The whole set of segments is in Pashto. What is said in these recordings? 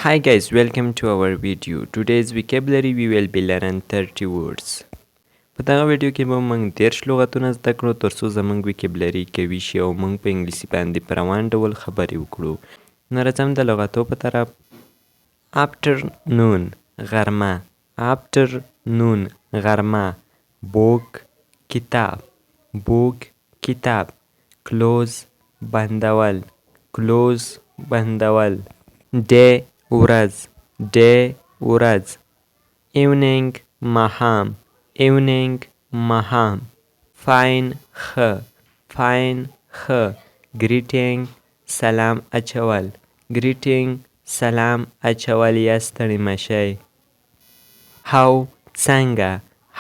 Hi guys, welcome to our video. Today's vocabulary we will be learning 30 words. په دغه ویډیو کې به موږ 10 لغتونه زده کړو ترڅو زموږ vocabulary قوي شي او موږ په انګلیسي باندې په روان ډول خبرې وکړو. نو راځم د لغتو په طرف. afternoon غرمه، afternoon غرمه. book کتاب، book کتاب. close بندول، close بندول. day ورځ، day ورځ. evening ماښام، evening ماښام. fine ښه، fine ښه. greeting سلام اچول، greeting سلام اچول یا ستړي مشئ. how څنګه،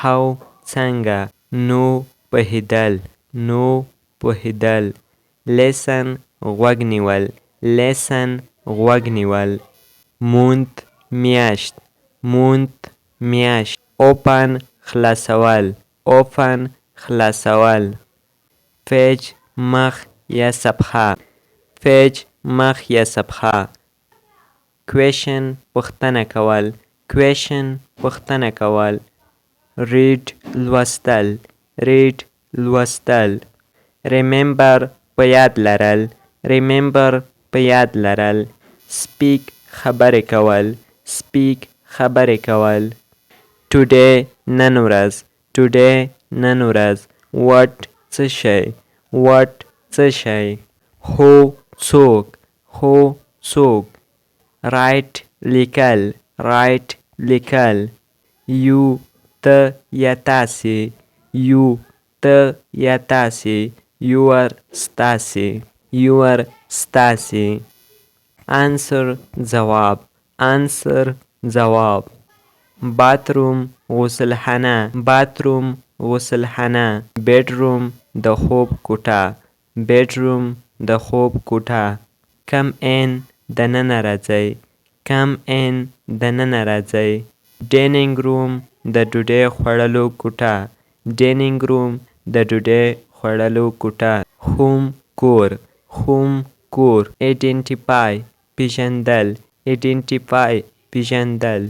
how څنګه. no پوهېدل، no پوهېدل. listen غوږ نیول، listen غوږ نیول. month میاشت، month میاشت. open خلاصول، open خلاصول. page مخ یا صفحه، page مخ یا صفحه. question پوښتنه کول، question پوښتنه کول. read لوستل، read لوستل. remember په یاد لرل، remember په یاد لرل. speak خبرې کول، speak خبرې کول. today نن ورځ، today نن ورځ. what څه شی، what څه شی. who څوک، who څوک. write لیکل، write لیکل. you ته یا تاسې، you ته یا تاسې. your ستاسې، your ستاسې. answer ځواب، answer ځواب. bathroom غسلخانه، bathroom غسلخانه. bedroom د خوب کوټه، bedroom د خوب کوټه. come in دننه راځئ، come in دننه راځئ. dining room د ډوډۍ خوړلو کوټه، dining room د ډوډۍ خوړلو کوټه. home کور، home کور. identify پیژندل، identify پیژندل.